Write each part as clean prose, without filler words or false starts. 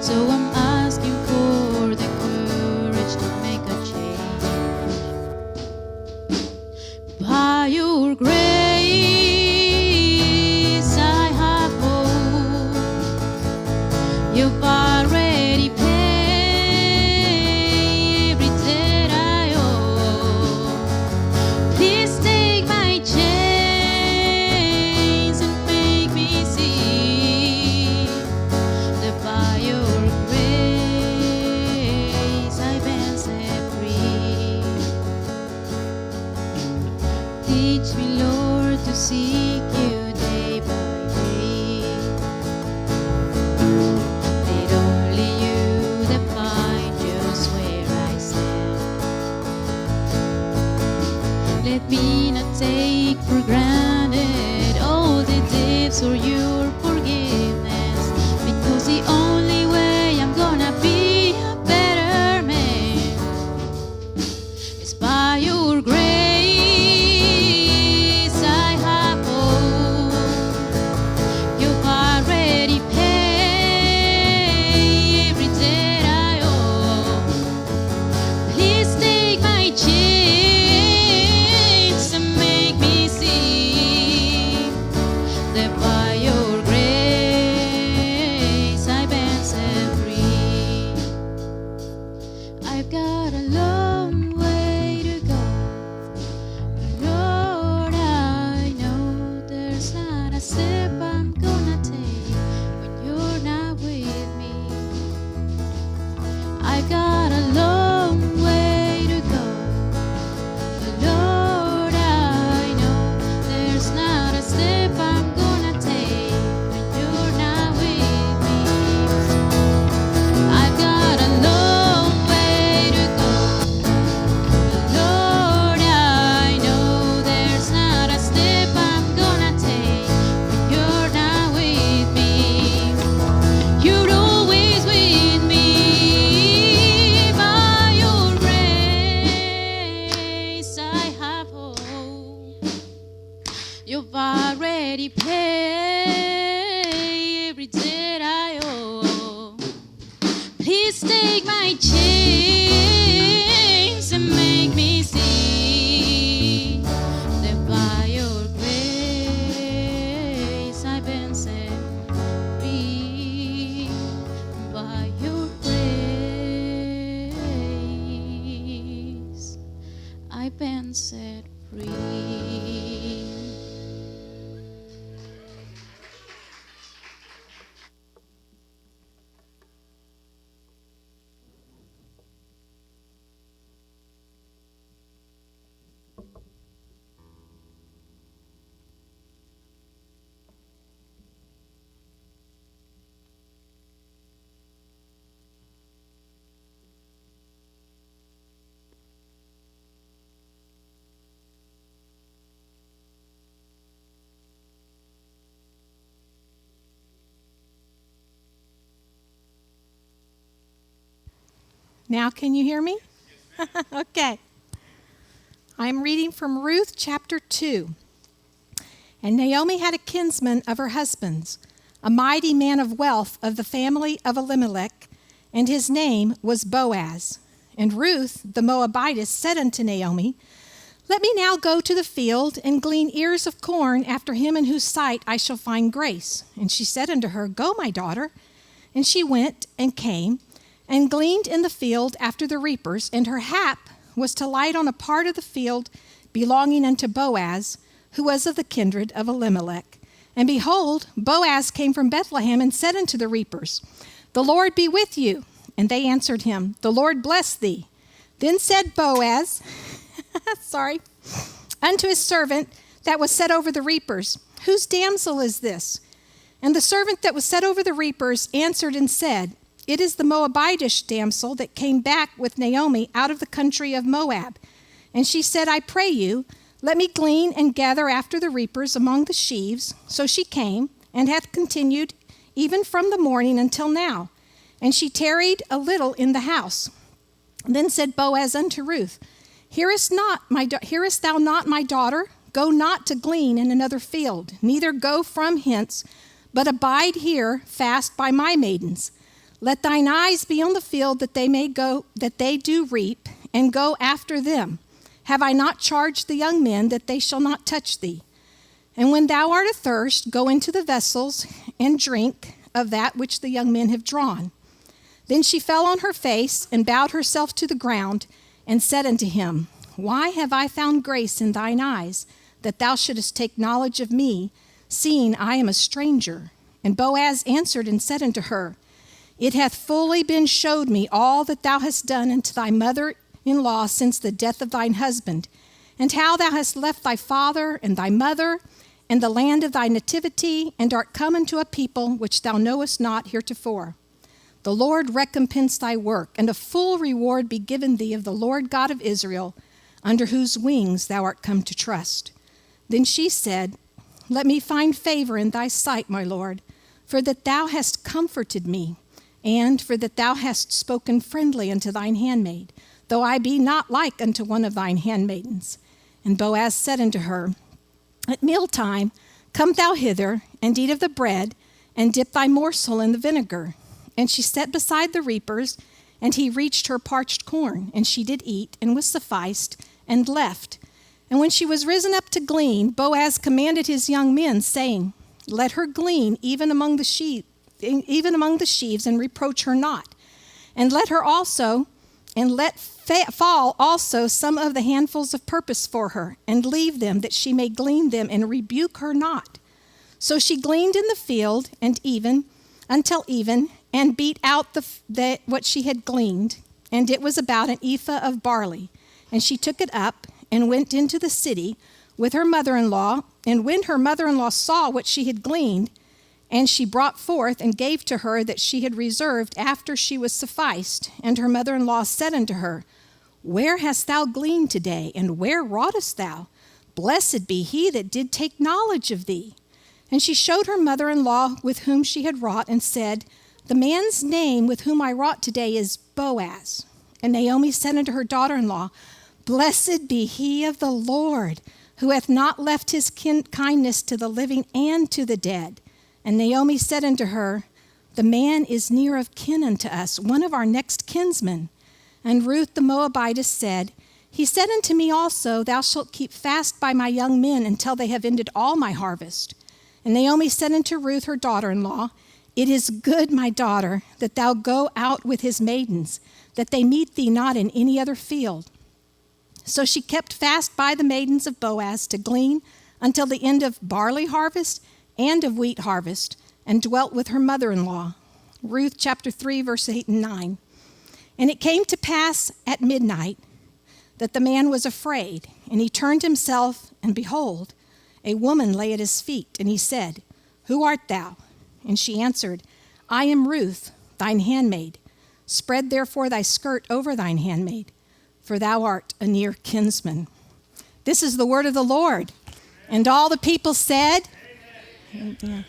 So I'm asking for the courage to make a change. By your grace I have hope. You've already paid every debt I owe. Please take my chains and make me see that by your grace I've been set free. Teach me, Lord, to seek you day by day. Let only you define just where I stand. Let me not take for granted all the gifts or your forgiveness, because the only way I'm gonna be a better man is by your grace. I have hope. You've already paid every debt I owe. Please take my chains and make me see that by your grace I've been set free. I've got a long way to go. Lord, I know there's not a step I'm gonna take when you're not with me. I've got a long way to go. Lord, I know there's not a step I'm gonna take when you're not with me. I've got a long way to go. Lord, I know there's not a step I'm gonna take when you're not with me. You're always with me. By your grace I have hope. You've already paid every debt I owe. Please take my chains and make me see that by your grace I've been set free. By your grace I've been set free. Now can you hear me? Okay. I'm reading from Ruth chapter 2. And Naomi had a kinsman of her husband's, a mighty man of wealth of the family of Elimelech, and his name was Boaz. And Ruth the Moabitess said unto Naomi, Let me now go to the field and glean ears of corn after him in whose sight I shall find grace. And she said unto her, Go, my daughter. And she went and came and gleaned in the field after the reapers, and her hap was to light on a part of the field belonging unto Boaz, who was of the kindred of Elimelech. And behold, Boaz came from Bethlehem and said unto the reapers, The Lord be with you. And they answered him, The Lord bless thee. Then said Boaz, unto his servant that was set over the reapers, Whose damsel is this? And the servant that was set over the reapers answered and said, It is the Moabitish damsel that came back with Naomi out of the country of Moab. And she said, I pray you, let me glean and gather after the reapers among the sheaves. So she came, and hath continued even from the morning until now. And she tarried a little in the house. Then said Boaz unto Ruth, Hearest thou not, my daughter? Go not to glean in another field, neither go from hence, but abide here fast by my maidens. Let thine eyes be on the field that they do reap, and go after them. Have I not charged the young men that they shall not touch thee? And when thou art athirst, go into the vessels and drink of that which the young men have drawn. Then she fell on her face and bowed herself to the ground and said unto him, Why have I found grace in thine eyes, that thou shouldest take knowledge of me, seeing I am a stranger? And Boaz answered and said unto her, It hath fully been showed me all that thou hast done unto thy mother-in-law since the death of thine husband, and how thou hast left thy father and thy mother and the land of thy nativity, and art come unto a people which thou knowest not heretofore. The Lord recompense thy work, and a full reward be given thee of the Lord God of Israel, under whose wings thou art come to trust. Then she said, Let me find favor in thy sight, my Lord, for that thou hast comforted me, and for that thou hast spoken friendly unto thine handmaid, though I be not like unto one of thine handmaidens. And Boaz said unto her, At mealtime come thou hither, and eat of the bread, and dip thy morsel in the vinegar. And she sat beside the reapers, and he reached her parched corn, and she did eat, and was sufficed, and left. And when she was risen up to glean, Boaz commanded his young men, saying, Let her glean even among the sheaves, and reproach her not. And let fall also some of the handfuls of purpose for her, and leave them, that she may glean them, and rebuke her not. So she gleaned in the field, and until even, and beat out what she had gleaned, and it was about an ephah of barley. And she took it up, and went into the city with her mother-in-law. And when her mother-in-law saw what she had gleaned, and she brought forth and gave to her that she had reserved after she was sufficed. And her mother-in-law said unto her, Where hast thou gleaned today, and where wroughtest thou? Blessed be he that did take knowledge of thee. And she showed her mother-in-law with whom she had wrought, and said, The man's name with whom I wrought today is Boaz. And Naomi said unto her daughter-in-law, Blessed be he of the Lord, who hath not left his kindness to the living and to the dead. And Naomi said unto her, The man is near of kin unto us, one of our next kinsmen. And Ruth the Moabitess said, He said unto me also, Thou shalt keep fast by my young men until they have ended all my harvest. And Naomi said unto Ruth her daughter-in-law, It is good, my daughter, that thou go out with his maidens, that they meet thee not in any other field. So she kept fast by the maidens of Boaz to glean until the end of barley harvest and of wheat harvest, and dwelt with her mother-in-law. Ruth chapter 3, verse 8 and 9. And it came to pass at midnight that the man was afraid, and he turned himself, and behold, a woman lay at his feet. And he said, Who art thou? And she answered, I am Ruth, thine handmaid. Spread therefore thy skirt over thine handmaid, for thou art a near kinsman. This is the word of the Lord. And all the people said, Amen.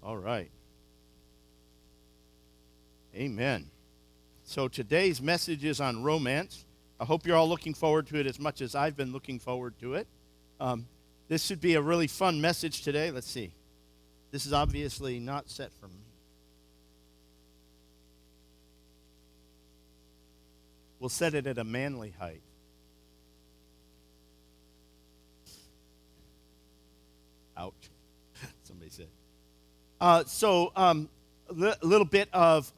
All right. Amen. So today's message is on romance. I hope you're all looking forward to it as much as I've been looking forward to it. This should be a really fun message today. Let's see. This is obviously not set for me. We'll set it at a manly height. Ouch. Somebody said. A little bit of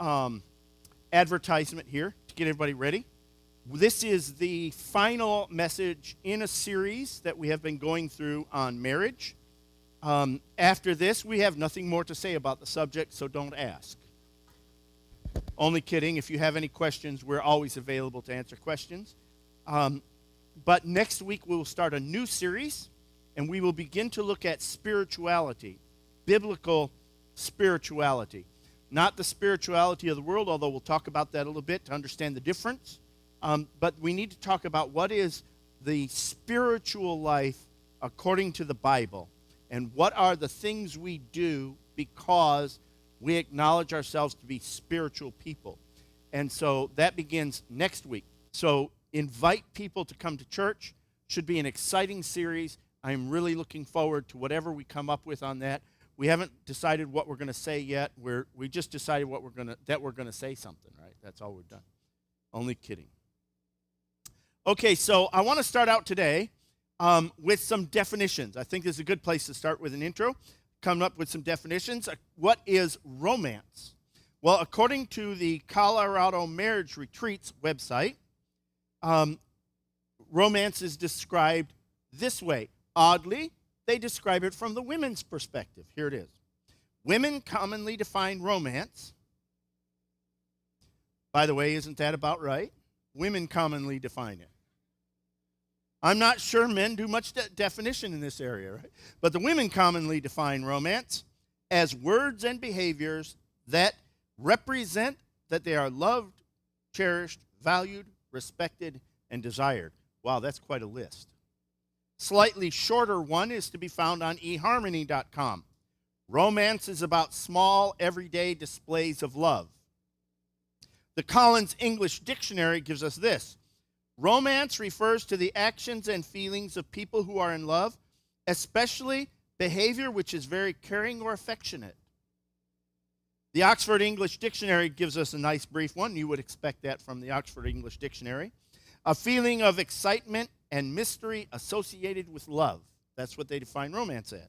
advertisement here to get everybody ready. This is the final message in a series that we have been going through on marriage. After this, we have nothing more to say about the subject, so don't ask. Only kidding. If you have any questions, we're always available to answer questions. But next week, we will start a new series, and we will begin to look at spirituality, biblical spirituality. Not the spirituality of the world, although we'll talk about that a little bit to understand the difference. But we need to talk about what is the spiritual life according to the Bible, and what are the things we do because we acknowledge ourselves to be spiritual people. And so that begins next week. So invite people to come to church. Should be an exciting series. I'm really looking forward to whatever we come up with on that. We haven't decided what we're going to say yet. We just decided that we're going to say something, right? That's all we've done. Only kidding. Okay, so I want to start out today with some definitions. I think this is a good place to start with an intro. Coming up with some definitions. What is romance? Well, according to the Colorado Marriage Retreats website, romance is described this way. Oddly, they describe it from the women's perspective. Here it is. Women commonly define romance. By the way, isn't that about right? Women commonly define it. I'm not sure men do much definition in this area, right? But the women commonly define romance as words and behaviors that represent that they are loved, cherished, valued, respected, and desired. Wow, that's quite a list. Slightly shorter one is to be found on eharmony.com. Romance is about small, everyday displays of love. The Collins English Dictionary gives us this. Romance refers to the actions and feelings of people who are in love, especially behavior which is very caring or affectionate. The Oxford English Dictionary gives us a nice brief one. You would expect that from the Oxford English Dictionary. A feeling of excitement and mystery associated with love. That's what they define romance as.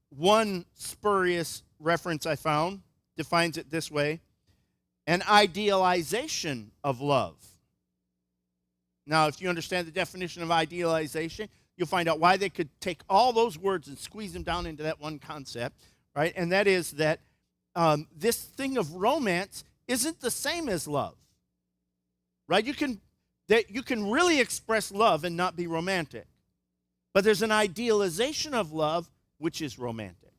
One spurious reference I found defines it this way. An idealization of love. Now, if you understand the definition of idealization, you'll find out why they could take all those words and squeeze them down into that one concept, right? And that is that this thing of romance isn't the same as love, right? You can really express love and not be romantic. But there's an idealization of love which is romantic.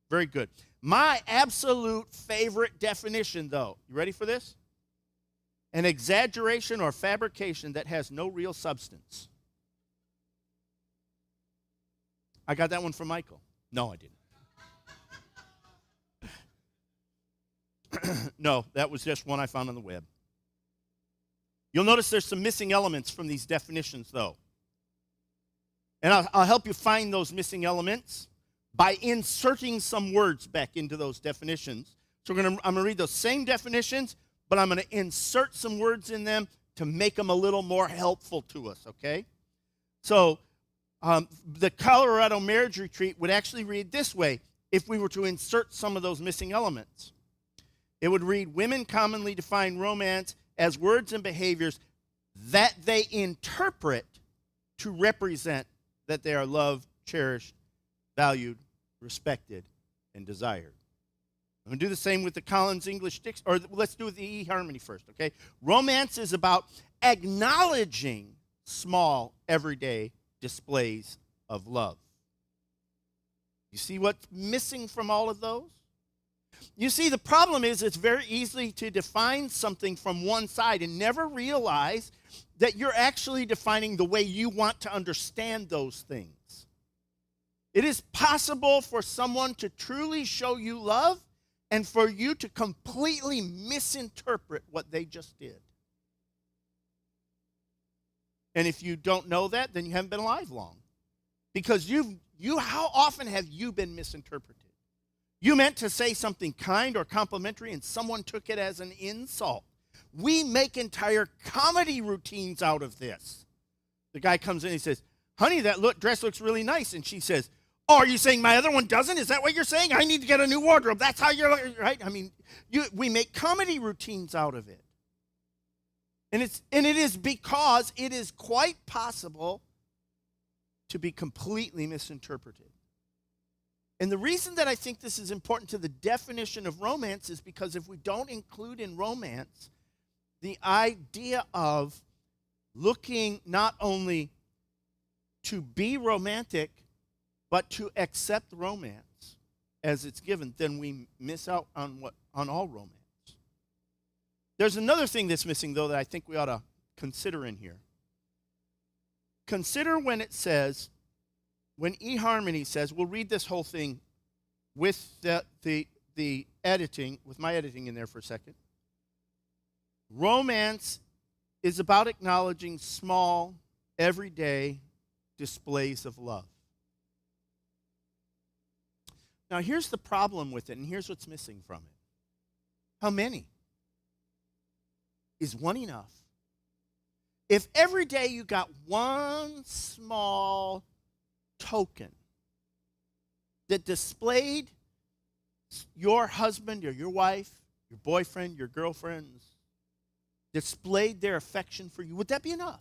Very good. My absolute favorite definition, though, you ready for this? An exaggeration or fabrication that has no real substance. I got that one from Michael. No, I didn't. No, that was just one I found on the web. You'll notice there's some missing elements from these definitions, though. And I'll help you find those missing elements by inserting some words back into those definitions. So I'm going to read those same definitions, but I'm going to insert some words in them to make them a little more helpful to us, okay? So the Colorado Marriage Retreat would actually read this way if we were to insert some of those missing elements. It would read, women commonly define romance as words and behaviors that they interpret to represent that they are loved, cherished, valued, respected, and desired. I'm going to do the same with the Collins English Dictionary, or let's do it with the eHarmony first, okay? Romance is about acknowledging small, everyday displays of love. You see what's missing from all of those? You see, the problem is it's very easy to define something from one side and never realize that you're actually defining the way you want to understand those things. It is possible for someone to truly show you love and for you to completely misinterpret what they just did. And if you don't know that, then you haven't been alive long. Because how often have you been misinterpreted? You meant to say something kind or complimentary and someone took it as an insult. We make entire comedy routines out of this. The guy comes in and he says, honey, that dress looks really nice. And she says, oh, are you saying my other one doesn't? Is that what you're saying? I need to get a new wardrobe. That's how you're, right? I mean, we make comedy routines out of it. And it is because it is quite possible to be completely misinterpreted. And the reason that I think this is important to the definition of romance is because if we don't include in romance the idea of looking not only to be romantic, but to accept romance as it's given, then we miss out on all romance. There's another thing that's missing, though, that I think we ought to consider in here. Consider when it says, when eHarmony says, we'll read this whole thing with the editing, with my editing in there for a second. Romance is about acknowledging small, everyday displays of love. Now, here's the problem with it, and here's what's missing from it. How many? Is one enough? If every day you got one small token that displayed your husband or your wife, your boyfriend, your girlfriends, displayed their affection for you, would that be enough?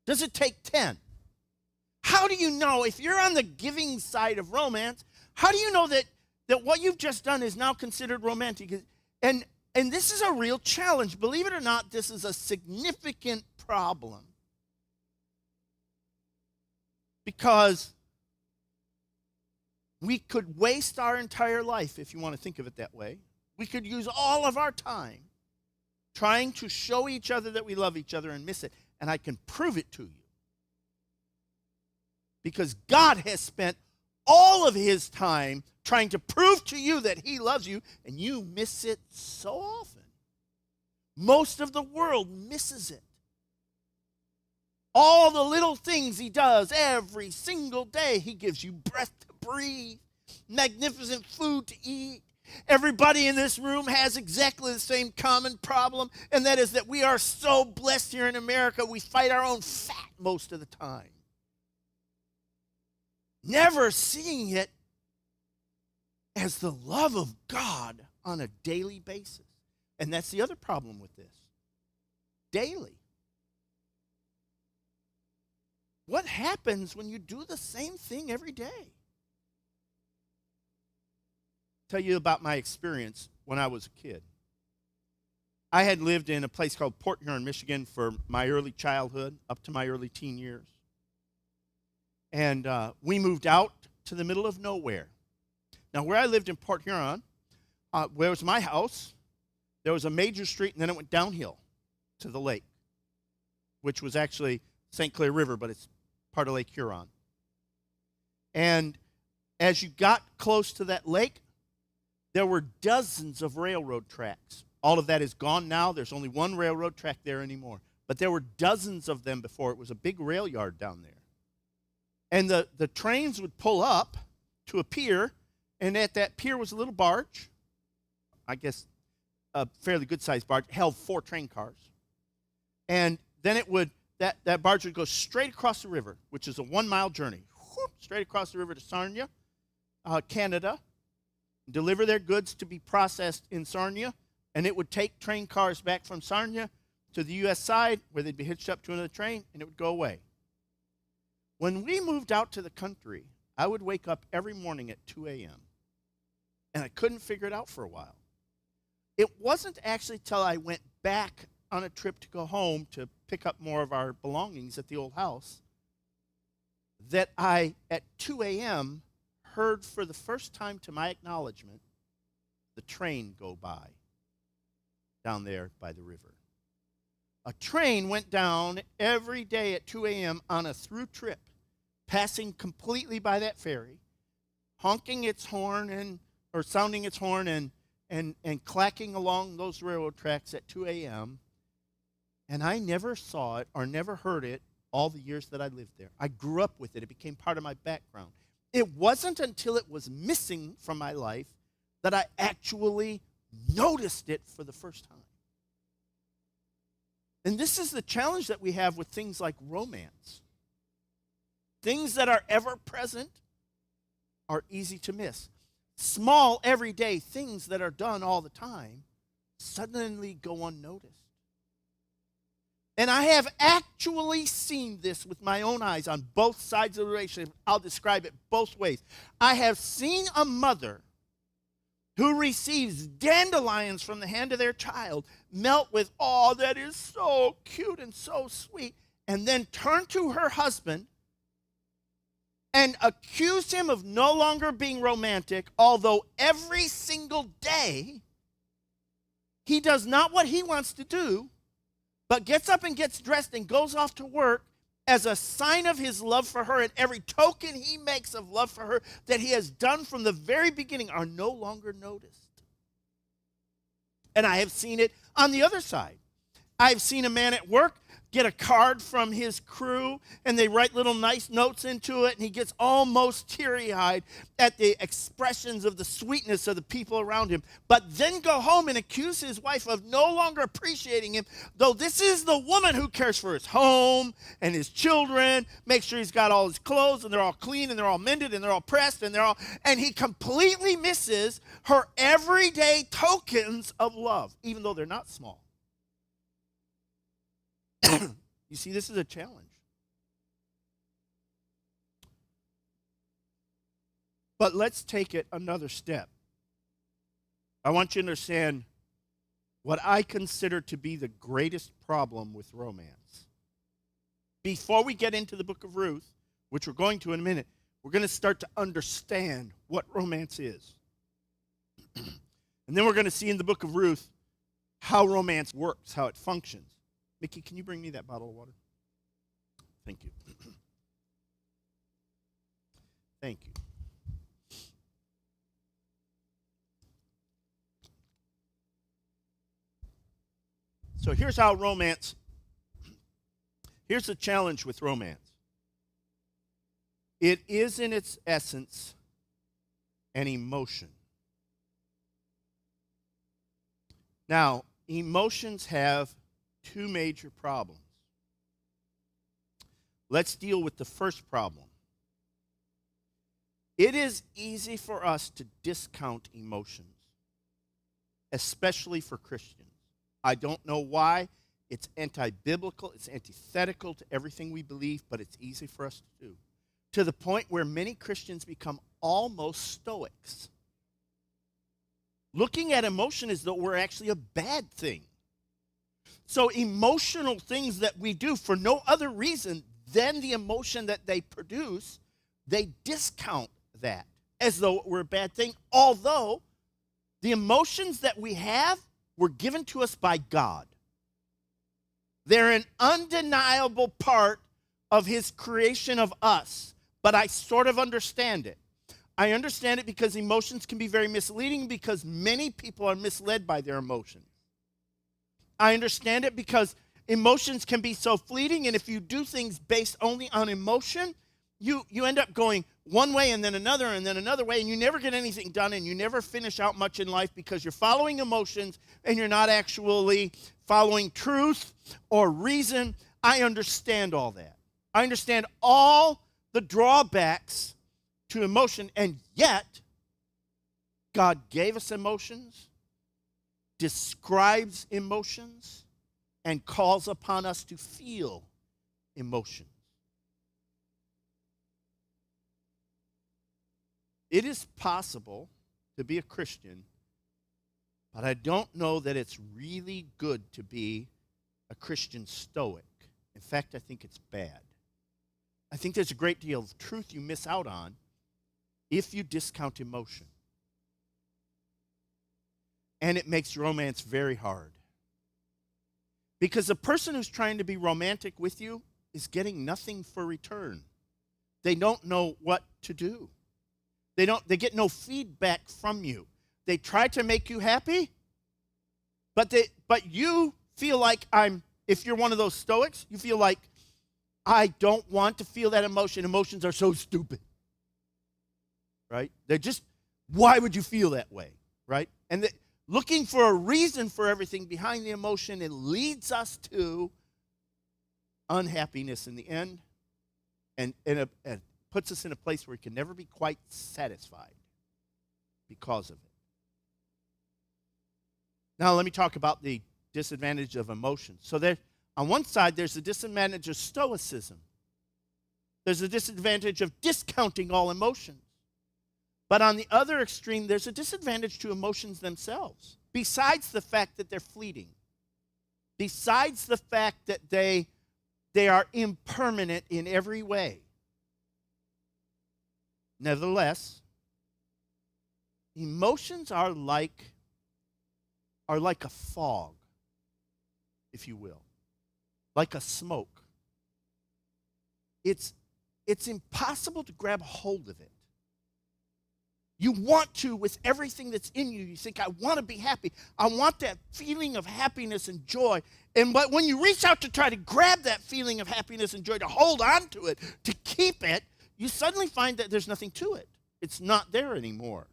Does it take 10? How do you know, if you're on the giving side of romance, how do you know that what you've just done is now considered romantic? And this is a real challenge. Believe it or not, this is a significant problem. Because we could waste our entire life, if you want to think of it that way. We could use all of our time trying to show each other that we love each other and miss it. And I can prove it to you. Because God has spent all of his time trying to prove to you that he loves you, and you miss it so often. Most of the world misses it. All the little things he does every single day. He gives you breath to breathe, magnificent food to eat. Everybody in this room has exactly the same common problem, and that is that we are so blessed here in America, we fight our own fat most of the time. Never seeing it as the love of God on a daily basis. And that's the other problem with this. Daily. What happens when you do the same thing every day? Tell you about my experience when I was a kid. I had lived in a place called Port Huron, Michigan for my early childhood up to my early teen years. And we moved out to the middle of nowhere. Now, where I lived in Port Huron, where was my house, there was a major street, and then it went downhill to the lake, which was actually St. Clair River, but it's part of Lake Huron. And as you got close to that lake, there were dozens of railroad tracks. All of that is gone now. There's only one railroad track there anymore. But there were dozens of them before. It was a big rail yard down there. And the trains would pull up to a pier, and at that pier was a little barge, I guess a fairly good-sized barge, held 4 train cars. And then that barge would go straight across the river, which is a 1-mile journey, straight across the river to Sarnia, Canada, deliver their goods to be processed in Sarnia, and it would take train cars back from Sarnia to the U.S. side, where they'd be hitched up to another train, and it would go away. When we moved out to the country, I would wake up every morning at 2 a.m., and I couldn't figure it out for a while. It wasn't actually till I went back on a trip to go home to pick up more of our belongings at the old house that I, at 2 a.m., heard for the first time, to my acknowledgement, the train go by down there by the river. A train went down every day at 2 a.m. on a through trip, passing completely by that ferry, honking its horn or sounding its horn and clacking along those railroad tracks at 2 a.m. And I never saw it or never heard it all the years that I lived there. I grew up with it. It became part of my background. It wasn't until it was missing from my life that I actually noticed it for the first time. And this is the challenge that we have with things like romance. Things that are ever present are easy to miss. Small, everyday things that are done all the time suddenly go unnoticed. And I have actually seen this with my own eyes on both sides of the relationship. I'll describe it both ways. I have seen a mother who receives dandelions from the hand of their child melt with, "Oh, that is so cute and so sweet," and then turn to her husband and accuse him of no longer being romantic, although every single day he does not what he wants to do, but gets up and gets dressed and goes off to work as a sign of his love for her, and every token he makes of love for her that he has done from the very beginning are no longer noticed. And I have seen it On the other side, I've seen a man at work get a card from his crew, and they write little nice notes into it, and he gets almost teary-eyed at the expressions of the sweetness of the people around him, but then go home and accuse his wife of no longer appreciating him, though this is the woman who cares for his home and his children, makes sure he's got all his clothes, and they're all clean, and they're all mended, and they're all pressed, and he completely misses her everyday tokens of love, even though they're not small. You see, this is a challenge. But let's take it another step. I want you to understand what I consider to be the greatest problem with romance. Before we get into the book of Ruth, which we're going to in a minute, we're going to start to understand what romance is. And then we're going to see in the book of Ruth how romance works, how it functions. Mickey, can you bring me that bottle of water? Thank you. Thank you. So here's how here's the challenge with romance. It is in its essence an emotion. Now, emotions have two major problems. Let's deal with the first problem. It is easy for us to discount emotions, especially for Christians. I don't know why. It's anti-biblical. It's antithetical to everything we believe, but it's easy for us to do. To the point where many Christians become almost stoics. Looking at emotion as though we're actually a bad thing. So emotional things that we do for no other reason than the emotion that they produce, they discount that as though it were a bad thing, although the emotions that we have were given to us by God. They're an undeniable part of his creation of us, but I sort of understand it. I understand it because emotions can be very misleading because many people are misled by their emotions. I understand it because emotions can be so fleeting, and if you do things based only on emotion, you end up going one way and then another way, and you never get anything done, and you never finish out much in life because you're following emotions and you're not actually following truth or reason. I understand all that. I understand all the drawbacks to emotion, and yet God gave us emotions, describes emotions, and calls upon us to feel emotions. It is possible to be a Christian, but I don't know that it's really good to be a Christian stoic. In fact, I think it's bad. I think there's a great deal of truth you miss out on if you discount emotion. And it makes romance very hard. Because the person who's trying to be romantic with you is getting nothing for return. They don't know what to do. They get no feedback from you. They try to make you happy, but you feel like if you're one of those stoics, you feel like I don't want to feel that emotion. Emotions are so stupid. Right? Why would you feel that way? Right? And looking for a reason for everything behind the emotion, it leads us to unhappiness in the end, and puts us in a place where we can never be quite satisfied because of it. Now, let me talk about the disadvantage of emotion. So on one side, there's the disadvantage of stoicism. There's the disadvantage of discounting all emotions. But on the other extreme, there's a disadvantage to emotions themselves, besides the fact that they're fleeting, besides the fact that they are impermanent in every way. Nevertheless, emotions are like a fog, if you will, like a smoke. It's impossible to grab a hold of it. You want to with everything that's in you. You think, I want to be happy. I want that feeling of happiness and joy. But when you reach out to try to grab that feeling of happiness and joy, to hold on to it, to keep it, you suddenly find that there's nothing to it. It's not there anymore.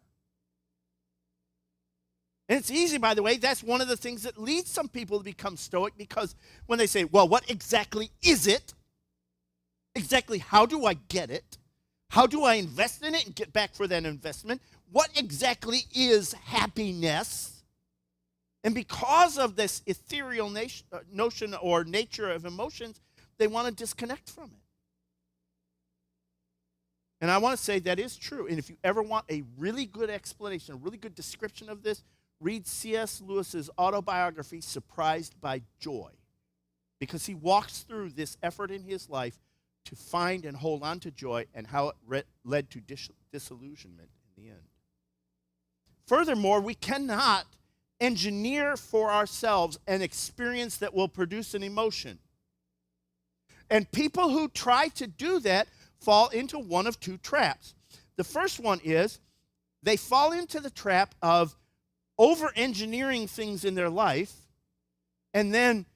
And it's easy, by the way. That's one of the things that leads some people to become stoic, because when they say, well, what exactly is it? Exactly how do I get it? How do I invest in it and get back for that investment? What exactly is happiness? And because of this ethereal notion or nature of emotions, they want to disconnect from it. And I want to say that is true. And if you ever want a really good explanation, a really good description of this, read C.S. Lewis's autobiography, Surprised by Joy, because he walks through this effort in his life to find and hold on to joy and how it led to disillusionment in the end. Furthermore, we cannot engineer for ourselves an experience that will produce an emotion. And people who try to do that fall into one of two traps. The first one is they fall into the trap of over-engineering things in their life, and then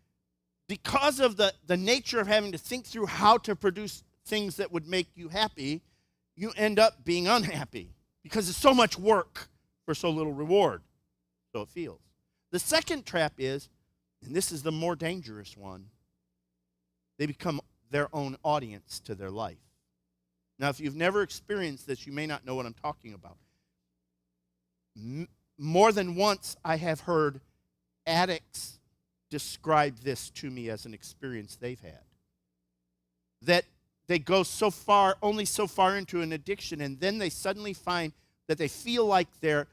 because of the nature of having to think through how to produce things that would make you happy, you end up being unhappy because it's so much work for so little reward. So it feels. The second trap is, and this is the more dangerous one, they become their own audience to their life. Now, if you've never experienced this, you may not know what I'm talking about. More than once, I have heard addicts describe this to me as an experience they've had. That they go so far, only so far into an addiction, and then they suddenly find that they feel like they're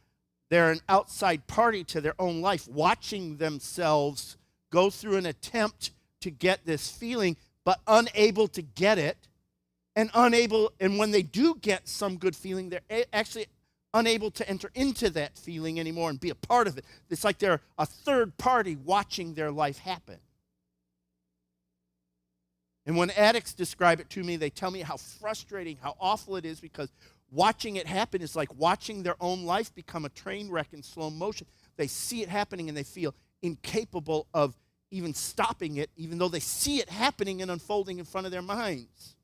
an outside party to their own life, watching themselves go through an attempt to get this feeling, but unable to get it, and when they do get some good feeling, they're actually unable to enter into that feeling anymore and be a part of it. It's like they're a third party watching their life happen. And when addicts describe it to me, they tell me how frustrating, how awful it is, because watching it happen is like watching their own life become a train wreck in slow motion. They see it happening and they feel incapable of even stopping it, even though they see it happening and unfolding in front of their minds.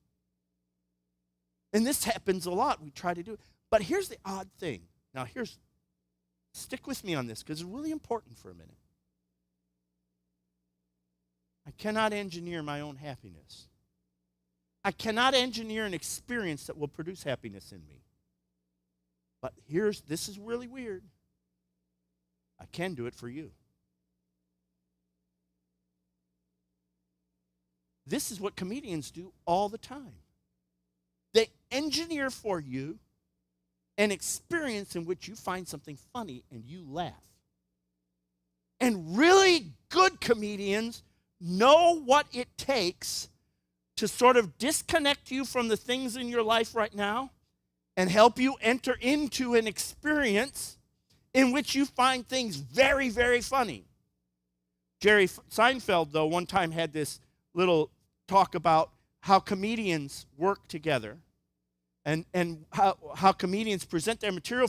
And this happens a lot. We try to do it. But here's the odd thing. Now, stick with me on this because it's really important for a minute. I cannot engineer my own happiness. I cannot engineer an experience that will produce happiness in me. But this is really weird. I can do it for you. This is what comedians do all the time. They engineer for you an experience in which you find something funny and you laugh. And really good comedians know what it takes to sort of disconnect you from the things in your life right now and help you enter into an experience in which you find things very, very funny. Jerry Seinfeld, though, one time had this little talk about how comedians work together. And how comedians present their material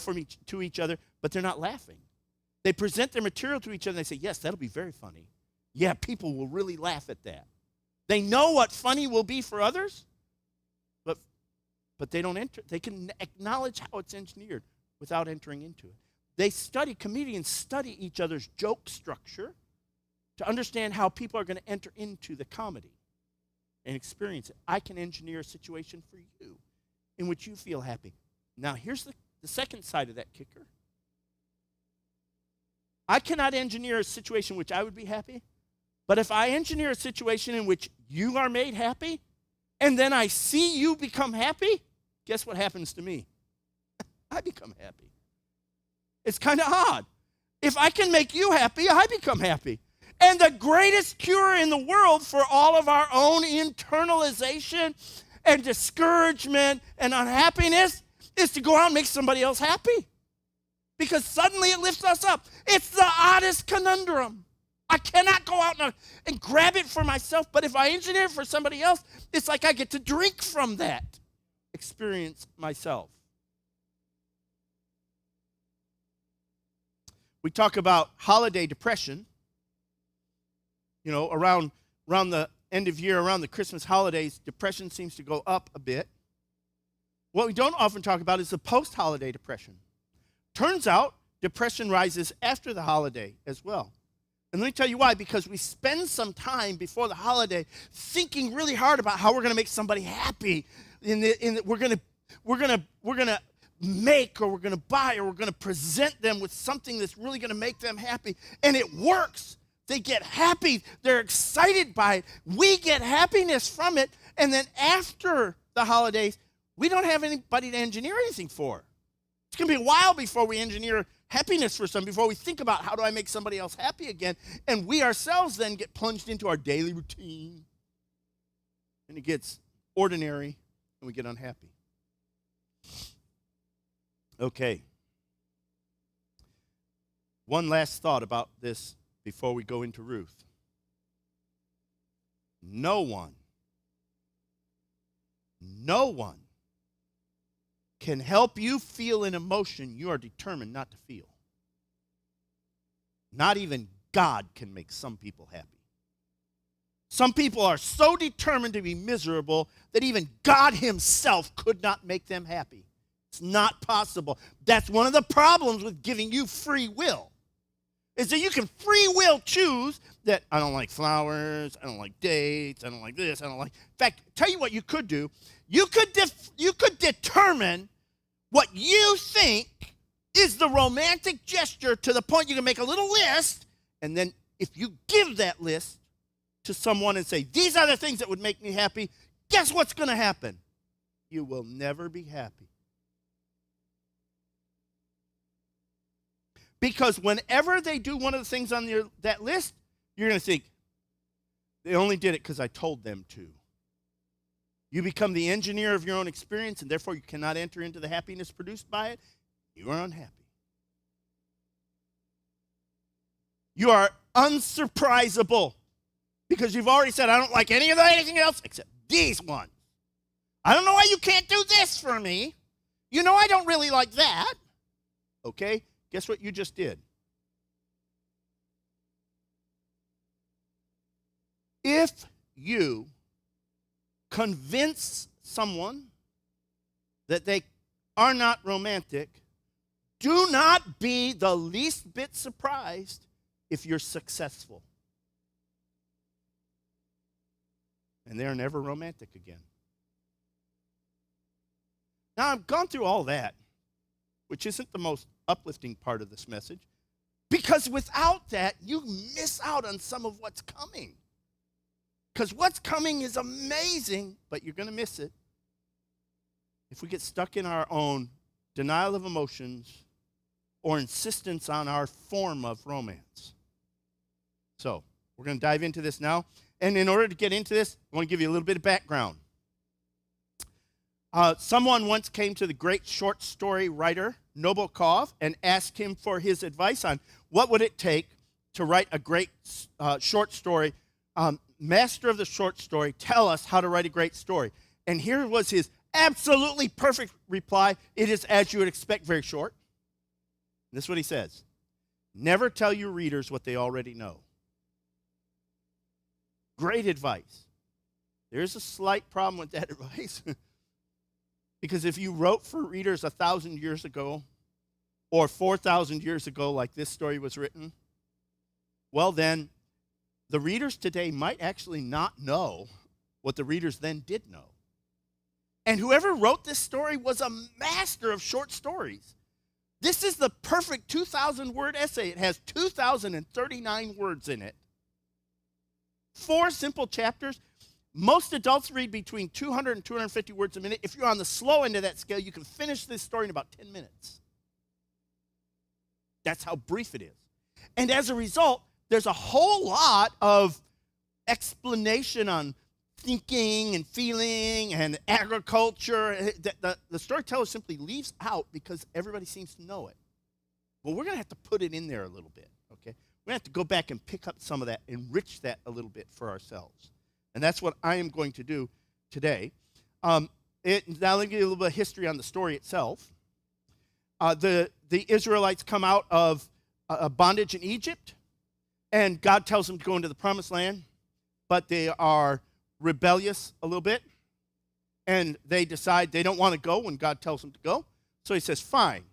to each other, but they're not laughing. They present their material to each other and they say, yes, that'll be very funny. Yeah, people will really laugh at that. They know what funny will be for others, but they don't enter. They can acknowledge how it's engineered without entering into it. Comedians study each other's joke structure to understand how people are going to enter into the comedy and experience it. I can engineer a situation for you in which you feel happy. Now, here's the second side of that kicker. I cannot engineer a situation in which I would be happy, but if I engineer a situation in which you are made happy, and then I see you become happy, guess what happens to me? I become happy. It's kind of odd. If I can make you happy, I become happy. And the greatest cure in the world for all of our own internalization and discouragement and unhappiness is to go out and make somebody else happy. Because suddenly it lifts us up. It's the oddest conundrum. I cannot go out and grab it for myself, but if I engineer it for somebody else, it's like I get to drink from that experience myself. We talk about holiday depression. You know, around the end of year, around the Christmas holidays, depression seems to go up a bit. What we don't often talk about is the post-holiday depression. Turns out, depression rises after the holiday as well. And let me tell you why, because we spend some time before the holiday thinking really hard about how we're going to make somebody happy. We're going to make, or we're going to buy, or we're going to present them with something that's really going to make them happy. And it works. They get happy. They're excited by it. We get happiness from it. And then after the holidays, we don't have anybody to engineer anything for. It's going to be a while before we engineer happiness for some, before we think about how do I make somebody else happy again. And we ourselves then get plunged into our daily routine. And it gets ordinary, and we get unhappy. Okay. One last thought about this before we go into Ruth. No one can help you feel an emotion you are determined not to feel. Not even God can make some people happy. Some people are so determined to be miserable that even God himself could not make them happy. It's not possible. That's one of the problems with giving you free will, is that you can free will choose that I don't like flowers, I don't like dates, I don't like this, I don't like... In fact, tell you what you could do. You could determine what you think is the romantic gesture to the point you can make a little list, and then if you give that list to someone and say, these are the things that would make me happy, guess what's going to happen? You will never be happy. Because whenever they do one of the things on that list, you're going to think, they only did it because I told them to. You become the engineer of your own experience, and therefore you cannot enter into the happiness produced by it. You are unhappy. You are unsurprisable because you've already said, I don't like anything else except these ones. I don't know why you can't do this for me. You know I don't really like that. Okay, guess what you just did? If you convince someone that they are not romantic, do not be the least bit surprised if you're successful. And they're never romantic again. Now, I've gone through all that, which isn't the most uplifting part of this message, because without that, you miss out on some of what's coming. Because what's coming is amazing, but you're going to miss it if we get stuck in our own denial of emotions or insistence on our form of romance. So, we're going to dive into this now. And in order to get into this, I want to give you a little bit of background. Someone once came to the great short story writer, Nabokov, and asked him for his advice on what would it take to write a great short story. Master of the short story, tell us how to write a great story. And here was his absolutely perfect reply. It is, as you would expect, very short. And this is what he says. Never tell your readers what they already know. Great advice. There's a slight problem with that advice. Because if you wrote for readers 1,000 years ago or 4,000 years ago like this story was written, well then, the readers today might actually not know what the readers then did know. And whoever wrote this story was a master of short stories. This is the perfect 2,000-word essay. It has 2,039 words in it. 4 simple chapters. Most adults read between 200 and 250 words a minute. If you're on the slow end of that scale, you can finish this story in about 10 minutes. That's how brief it is. And as a result, there's a whole lot of explanation on thinking and feeling and agriculture. The storyteller simply leaves out because everybody seems to know it. Well, we're going to have to put it in there a little bit, okay? We're going to have to go back and pick up some of that, enrich that a little bit for ourselves. And that's what I am going to do today. Now let me give you a little bit of history on the story itself. The Israelites come out of bondage in Egypt, and God tells them to go into the promised land, but they are rebellious a little bit, and they decide they don't want to go when God tells them to go. So he says, fine,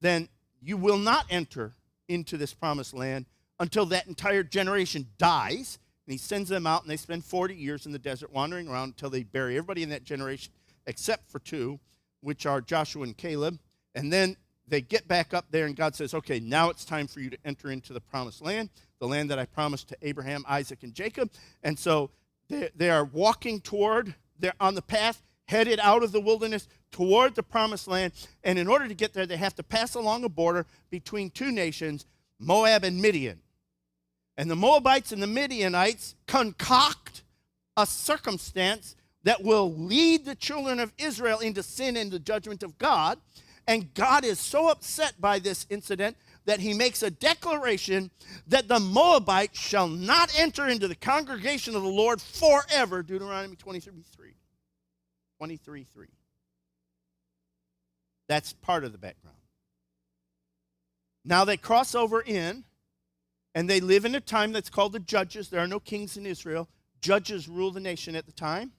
then you will not enter into this promised land until that entire generation dies. And he sends them out, and they spend 40 years in the desert wandering around until they bury everybody in that generation except for 2, which are Joshua and Caleb. And then they get back up there, and God says, okay, now it's time for you to enter into the promised land, the land that I promised to Abraham, Isaac, and Jacob. And so they are walking toward, they're on the path, headed out of the wilderness toward the promised land. And in order to get there, they have to pass along a border between 2 nations, Moab and Midian. And the Moabites and the Midianites concoct a circumstance that will lead the children of Israel into sin and the judgment of God. And God is so upset by this incident that he makes a declaration that the Moabites shall not enter into the congregation of the Lord forever. Deuteronomy 23:3. 23:3. That's part of the background. Now they cross over in, and they live in a time that's called the Judges. There are no kings in Israel. Judges rule the nation at the time.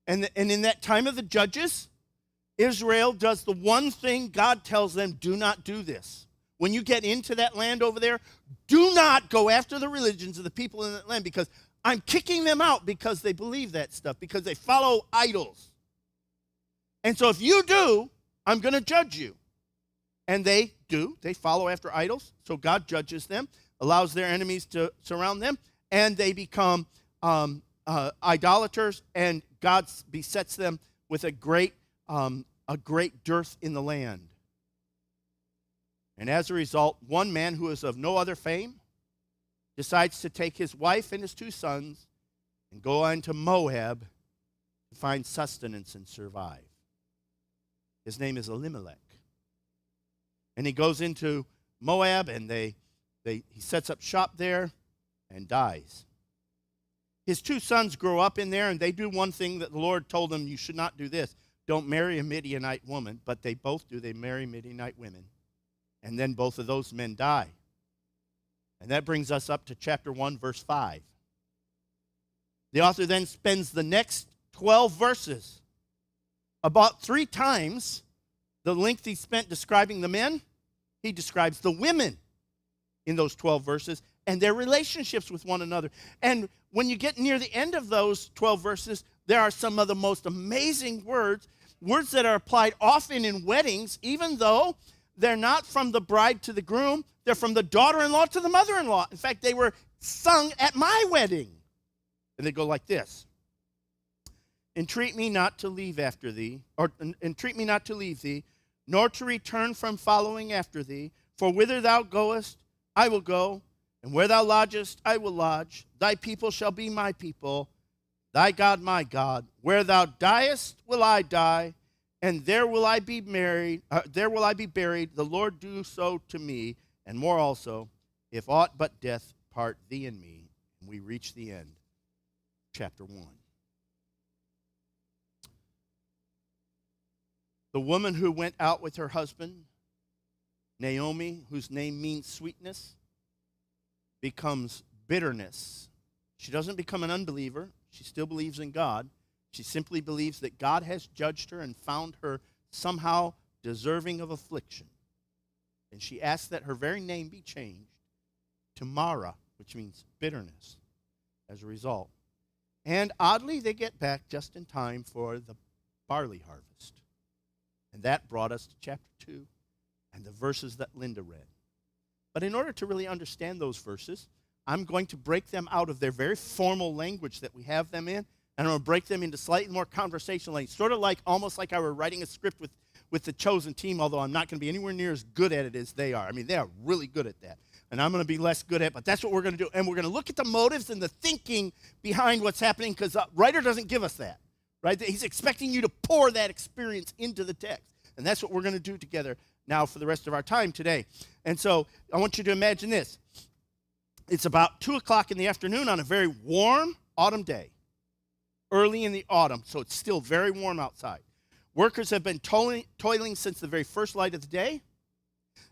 And in that time of the Judges, Israel does the one thing God tells them, do not do this. When you get into that land over there, do not go after the religions of the people in that land, because I'm kicking them out because they believe that stuff, because they follow idols. And so if you do, I'm going to judge you. And they do. They follow after idols. So God judges them, allows their enemies to surround them, and they become idolaters, and God besets them with a great dearth in the land. And as a result, one man who is of no other fame decides to take his wife and his 2 sons and go on to Moab to find sustenance and survive. His name is Elimelech. And he goes into Moab, and he sets up shop there and dies. His 2 sons grow up in there, and they do one thing that the Lord told them, you should not do this. Don't marry a Midianite woman. But they both do. They marry Midianite women. And then both of those men die. And that brings us up to chapter 1, verse 5. The author then spends the next 12 verses, about 3 times the length he spent describing the men, he describes the women in those 12 verses and their relationships with one another. And when you get near the end of those 12 verses, there are some of the most amazing words that are applied often in weddings, even though they're not from the bride to the groom. They're from the daughter-in-law to the mother-in-law. In fact, they were sung at my wedding. And they go like this. Entreat me not to leave after thee, or entreat me not to leave thee, nor to return from following after thee. For whither thou goest, I will go, and where thou lodgest, I will lodge. Thy people shall be my people, thy God my God. Where thou diest, will I die, and there will I be buried. The Lord do so to me, and more also, if aught but death part thee and me. And we reach the end, chapter 1. The woman who went out with her husband, Naomi, whose name means sweetness, becomes bitterness. She doesn't become an unbeliever. She still believes in God. She simply believes that God has judged her and found her somehow deserving of affliction. And she asks that her very name be changed to Mara, which means bitterness, as a result. And oddly, they get back just in time for the barley harvest. And that brought us to chapter 2 and the verses that Linda read. But in order to really understand those verses, I'm going to break them out of their very formal language that we have them in, and I'm going to break them into slightly more conversational language, sort of like, almost like I were writing a script with the chosen team, although I'm not going to be anywhere near as good at it as they are. I mean, they are really good at that. And I'm going to be less good at it, but that's what we're going to do. And we're going to look at the motives and the thinking behind what's happening, because the writer doesn't give us that, right? He's expecting you to pour that experience into the text. And that's what we're going to do together now for the rest of our time today. And so I want you to imagine this. It's about 2 o'clock in the afternoon on a very warm autumn day, early in the autumn, so it's still very warm outside. Workers have been toiling since the very first light of the day,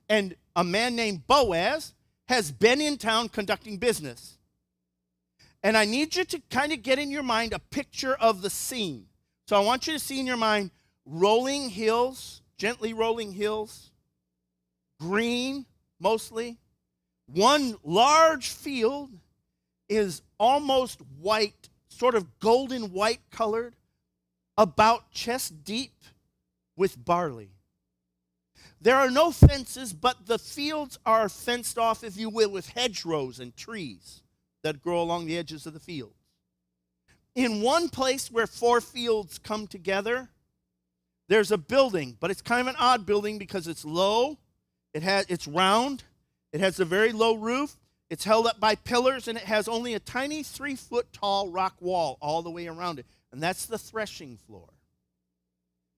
and a man named Boaz, has been in town conducting business. And I need you to kind of get in your mind a picture of the scene. So I want you to see in your mind rolling hills, gently rolling hills, green mostly. One large field is almost white, sort of golden white colored, about chest deep with barley. There are no fences, but the fields are fenced off, if you will, with hedgerows and trees that grow along the edges of the fields. In one place where 4 fields come together, there's a building, but it's kind of an odd building because it's low, it's round, it has a very low roof, it's held up by pillars, and it has only a tiny 3-foot tall rock wall all the way around it, and that's the threshing floor.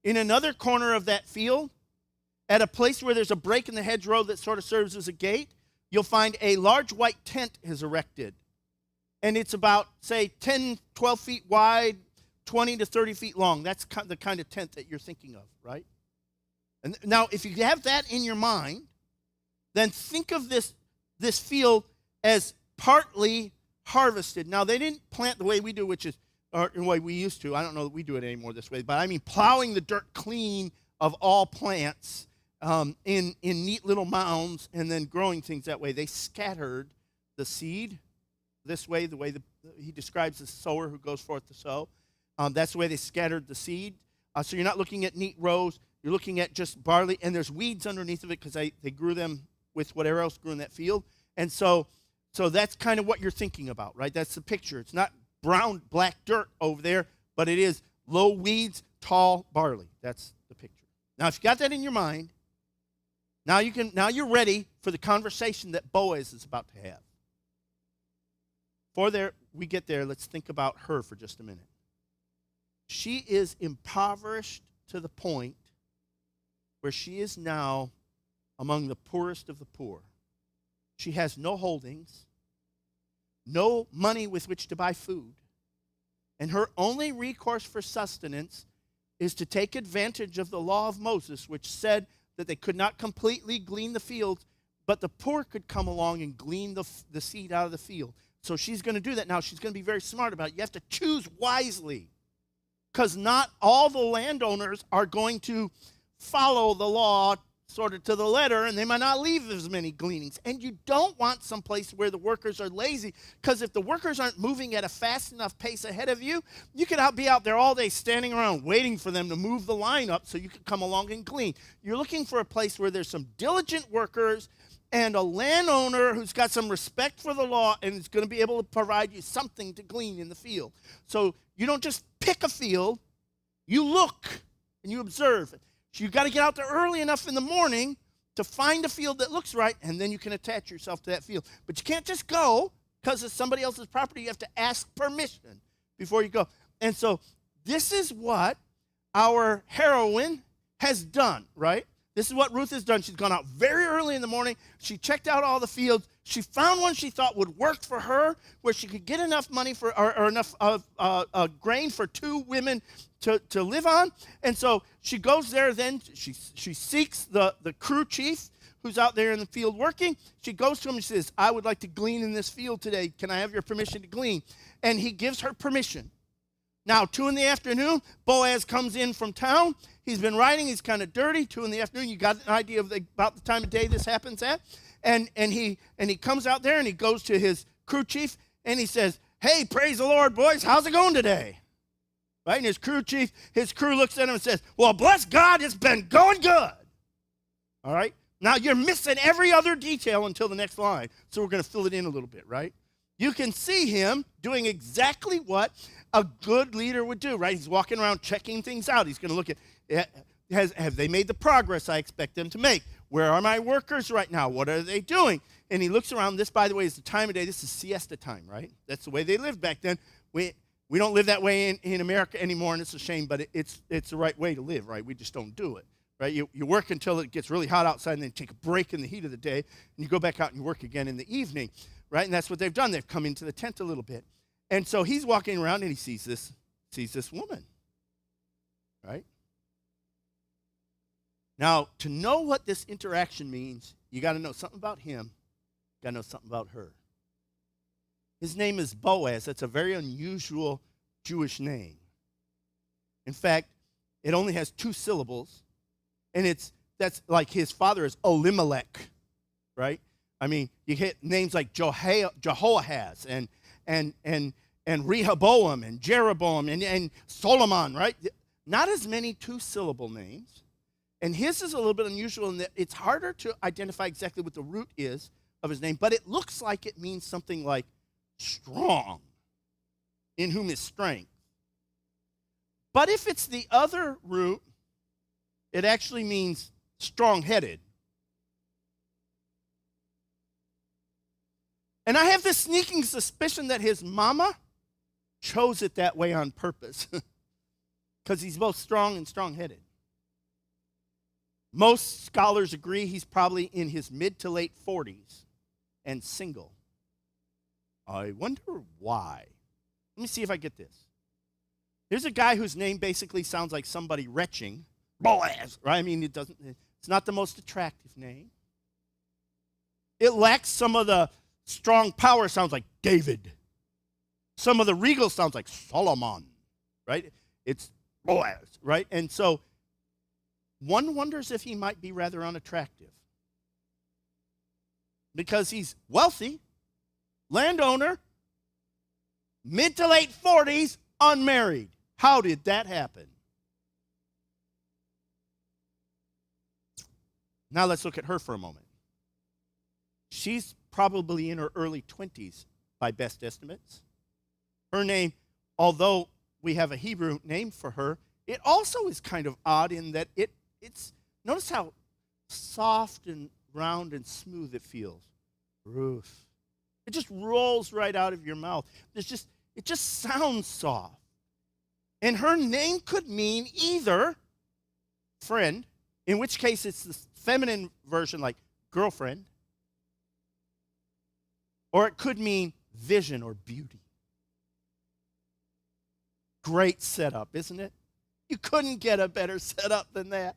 In another corner of that field, at a place where there's a break in the hedgerow that sort of serves as a gate, you'll find a large white tent is erected. And it's about, say, 10, 12 feet wide, 20 to 30 feet long. That's the kind of tent that you're thinking of, right? And now, if you have that in your mind, then think of this field as partly harvested. Now, they didn't plant the way we do, which is, or the way we used to. I don't know that we do it anymore this way, but I mean plowing the dirt clean of all plants in neat little mounds and then growing things that way. They scattered the seed this way, the way he describes the sower who goes forth to sow. That's the way they scattered the seed. So you're not looking at neat rows. You're looking at just barley, and there's weeds underneath of it because they grew them with whatever else grew in that field. And so that's kind of what you're thinking about, right? That's the picture. It's not brown, black dirt over there, but it is low weeds, tall barley. That's the picture. Now, if you got that in your mind, now you're ready for the conversation that Boaz is about to have. Before we get there, let's think about her for just a minute. She is impoverished to the point where she is now among the poorest of the poor. She has no holdings, no money with which to buy food, and her only recourse for sustenance is to take advantage of the law of Moses, which said that they could not completely glean the fields, but the poor could come along and glean the seed out of the field. So she's going to do that. Now, she's going to be very smart about it. You have to choose wisely, because not all the landowners are going to follow the law sort of to the letter, and they might not leave as many gleanings. And you don't want someplace where the workers are lazy, because if the workers aren't moving at a fast enough pace ahead of you, you could be out there all day standing around waiting for them to move the line up so you could come along and glean. You're looking for a place where there's some diligent workers and a landowner who's got some respect for the law and is going to be able to provide you something to glean in the field. So you don't just pick a field, you look and you observe. So you've got to get out there early enough in the morning to find a field that looks right, and then you can attach yourself to that field. But you can't just go because it's somebody else's property. You have to ask permission before you go. And so this is what our heroine has done, right? This is what Ruth has done. She's gone out very early in the morning. She checked out all the fields. She found one she thought would work for her, where she could get enough money or enough grain for 2 women to live on. And so she goes there. Then she seeks the crew chief who's out there in the field working. She goes to him and says, "I would like to glean in this field today. Can I have your permission to glean?" And he gives her permission. Now, 2 in the afternoon, Boaz comes in from town. He's been riding. He's kind of dirty. 2 in the afternoon. You got an idea of about the time of day this happens at? And he comes out there and he goes to his crew chief and he says, "Hey, praise the Lord, boys. How's it going today?" Right? And his crew looks at him and says, "Well, bless God, it's been going good." All right? Now, you're missing every other detail until the next line, so we're going to fill it in a little bit, right? You can see him doing exactly what a good leader would do, right? He's walking around checking things out. He's going to look at, have they made the progress I expect them to make? Where are my workers right now? What are they doing? And he looks around. This, by the way, is the time of day. This is siesta time, right? That's the way they lived back then. We don't live that way in America anymore, and it's a shame, but it's the right way to live, right? We just don't do it, right? You work until it gets really hot outside and then take a break in the heat of the day, and you go back out and you work again in the evening, right? And that's what they've done. They've come into the tent a little bit. And so he's walking around and he sees this woman, right? Now, to know what this interaction means, you got to know something about him. You got to know something about her. His name is Boaz. That's a very unusual Jewish name. In fact, it only has 2 syllables, and that's like his father is Elimelech, right? I mean, you get names like Jehoahaz and Rehoboam and Jeroboam and Solomon, right? Not as many 2-syllable names. And his is a little bit unusual in that it's harder to identify exactly what the root is of his name, but it looks like it means something like strong, in whom is strength. But if it's the other root, it actually means strong-headed. And I have this sneaking suspicion that his mama chose it that way on purpose because he's both strong and strong-headed. Most scholars agree he's probably in his mid to late 40s and single. I wonder why. Let me see if I get this. Here's a guy whose name basically sounds like somebody retching. Boaz, right? I mean, it's not the most attractive name. It lacks some of the strong power, sounds like David. Some of the regal sounds like Solomon, right? It's Boaz, right? And so one wonders if he might be rather unattractive. Because he's wealthy, landowner, mid to late 40s, unmarried. How did that happen? Now let's look at her for a moment. She's probably in her early 20s by best estimates. Her name, although we have a Hebrew name for her, it also is kind of odd in that it's notice how soft and round and smooth it feels. Ruth. It just rolls right out of your mouth. It just sounds soft. And her name could mean either friend, in which case it's the feminine version like girlfriend, or it could mean vision or beauty. Great setup, isn't it? You couldn't get a better setup than that.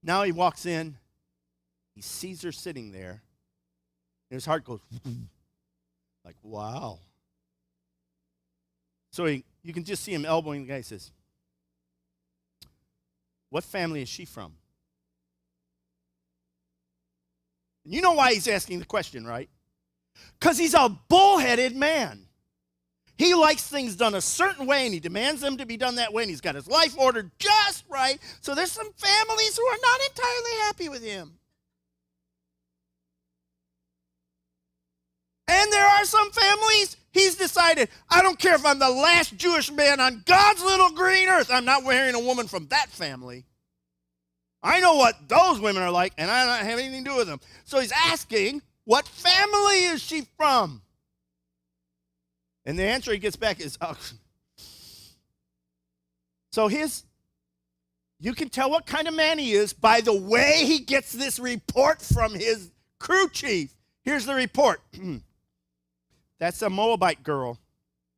Now he walks in, he sees her sitting there, and his heart goes like, wow. So you can just see him elbowing the guy. He says, what family is she from? And you know why he's asking the question, right? Because he's a bullheaded man. He likes things done a certain way, and he demands them to be done that way, and he's got his life ordered just right. So there's some families who are not entirely happy with him. And there are some families, he's decided, I don't care if I'm the last Jewish man on God's little green earth, I'm not marrying a woman from that family. I know what those women are like, and I don't have anything to do with them. So he's asking, what family is she from? And the answer he gets back is, oh. So you can tell what kind of man he is by the way he gets this report from his crew chief. Here's the report. That's a Moabite girl.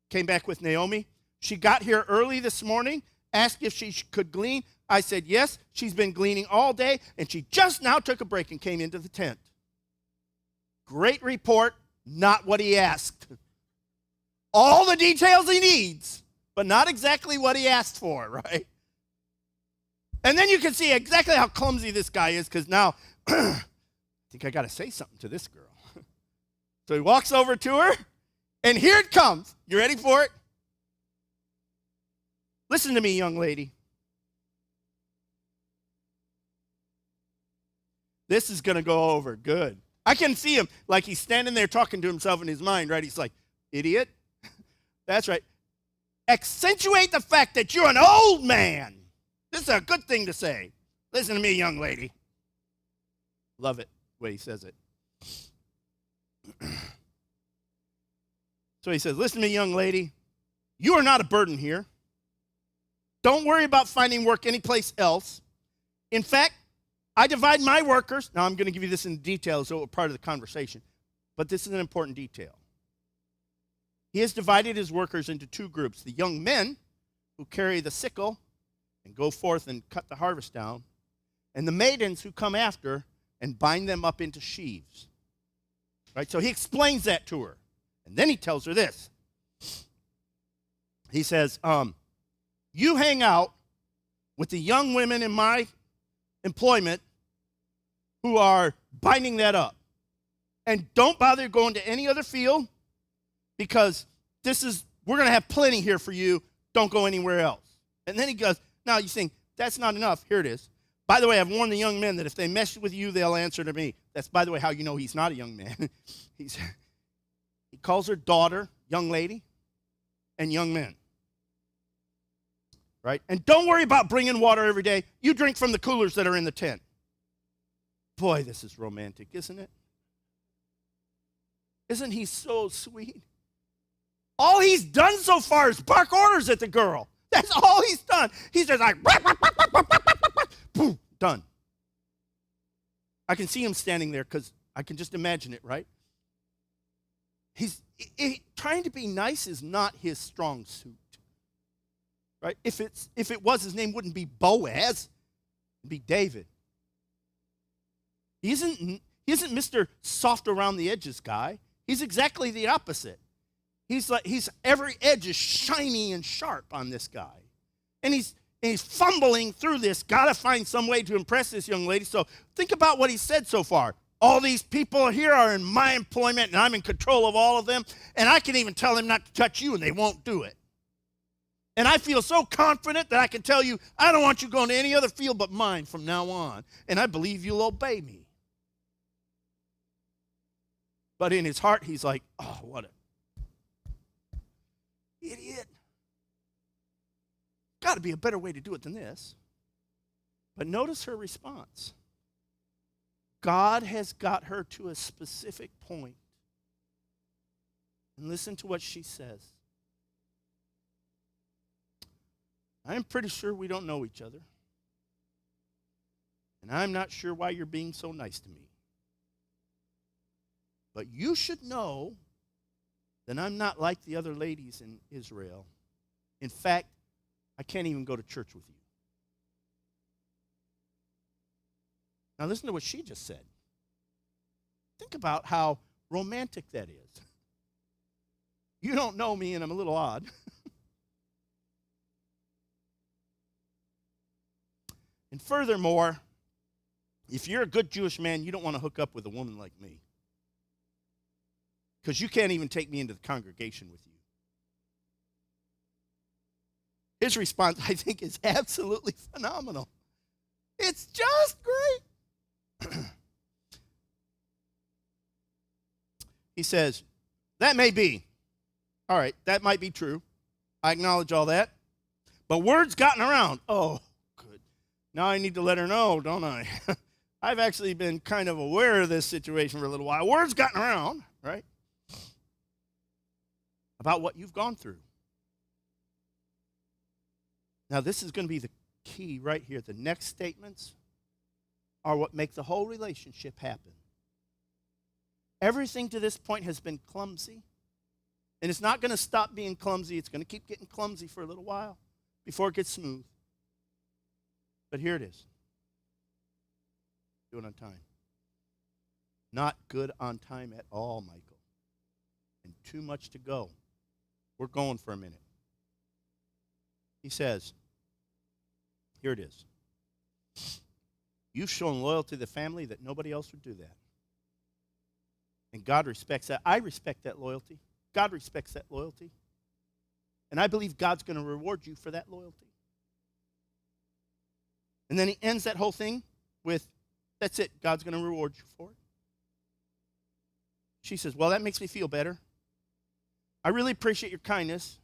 Came back with Naomi. She got here early this morning, asked if she could glean. I said, yes, she's been gleaning all day, and she just now took a break and came into the tent. Great report, not what he asked. All the details he needs, but not exactly what he asked for, right? And then you can see exactly how clumsy this guy is, because now, I think I got to say something to this girl. So he walks over to her, and here it comes. You ready for it? Listen to me, young lady. This is going to go over good. I can see him like he's standing there talking to himself in his mind, right? He's like, idiot. That's right. Accentuate the fact that you're an old man. This is a good thing to say. Listen to me, young lady. Love it, the way he says it. So he says, listen to me, young lady. You are not a burden here. Don't worry about finding work anyplace else. In fact, I divide my workers. Now, I'm going to give you this in detail as part of the conversation, but this is an important detail. He has divided his workers into 2 groups, the young men who carry the sickle and go forth and cut the harvest down, and the maidens who come after, and bind them up into sheaves. Right? So he explains that to her. And then he tells her this. He says, you hang out with the young women in my employment who are binding that up. And don't bother going to any other field, because we're going to have plenty here for you. Don't go anywhere else. And then he goes, now you think, that's not enough. Here it is. By the way, I've warned the young men that if they mess with you, they'll answer to me. That's, by the way, how you know he's not a young man. He calls her daughter, young lady, and young men. Right? And don't worry about bringing water every day. You drink from the coolers that are in the tent. Boy, this is romantic, isn't it? Isn't he so sweet? All he's done so far is bark orders at the girl. That's all he's done. He's just like, boom, done. I can see him standing there because I can just imagine it, right? Trying to be nice is not his strong suit, right? If it was, his name wouldn't be Boaz, it'd be David. He isn't Mr. Soft around the edges guy. He's exactly the opposite. He's every edge is shiny and sharp on this guy. And he's fumbling through this, gotta find some way to impress this young lady. So think about what he said so far. All these people here are in my employment, and I'm in control of all of them, and I can even tell them not to touch you, and they won't do it. And I feel so confident that I can tell you, I don't want you going to any other field but mine from now on, and I believe you'll obey me. But in his heart, he's like, oh, what a idiot. Got to be a better way to do it than this. But notice her response. God has got her to a specific point. And listen to what she says. I'm pretty sure we don't know each other. And I'm not sure why you're being so nice to me. But you should know that I'm not like the other ladies in Israel. In fact, I can't even go to church with you. Now listen to what she just said. Think about how romantic that is. You don't know me and I'm a little odd. And furthermore, if you're a good Jewish man, you don't want to hook up with a woman like me. Because you can't even take me into the congregation with you. His response, I think, is absolutely phenomenal. It's just great. He says, that may be. All right, that might be true. I acknowledge all that. But word's gotten around. Oh, good. Now I need to let her know, don't I? I've actually been kind of aware of this situation for a little while. Word's gotten around, right? About what you've gone through. Now, this is going to be the key right here. The next statements are what make the whole relationship happen. Everything to this point has been clumsy, and it's not going to stop being clumsy. It's going to keep getting clumsy for a little while before it gets smooth. But here it is. Do it on time. Not good on time at all, Michael. And too much to go. We're going for a minute. He says, here it is. You've shown loyalty to the family that nobody else would do that. And God respects that. I respect that loyalty. God respects that loyalty. And I believe God's going to reward you for that loyalty. And then he ends that whole thing with, that's it. God's going to reward you for it. She says, well, that makes me feel better. I really appreciate your kindness,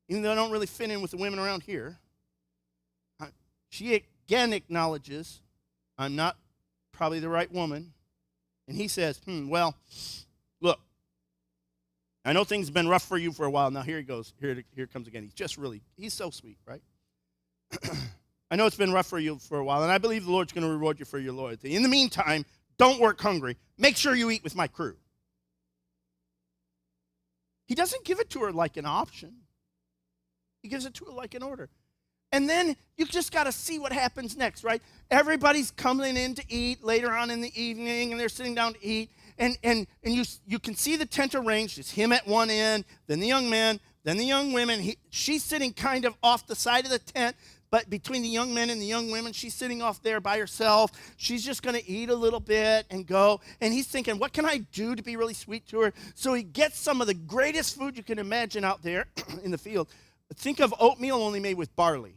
even though I don't really fit in with the women around here. She again acknowledges, I'm not probably the right woman. And he says, well, look, I know things have been rough for you for a while. Now here he goes. Here comes again. He's so sweet, right? I know it's been rough for you for a while, and I believe the Lord's going to reward you for your loyalty. In the meantime, don't work hungry. Make sure you eat with my crew. He doesn't give it to her like an option. He gives it to her like an order. And then you just got to see what happens next, right? Everybody's coming in to eat later on in the evening, and they're sitting down to eat. And you can see the tent arranged. It's him at one end, then the young men, then the young women. She's sitting kind of off the side of the tent, but between the young men and the young women, she's sitting off there by herself. She's just going to eat a little bit and go. And he's thinking, what can I do to be really sweet to her? So he gets some of the greatest food you can imagine out there in the field. Think of oatmeal only made with barley,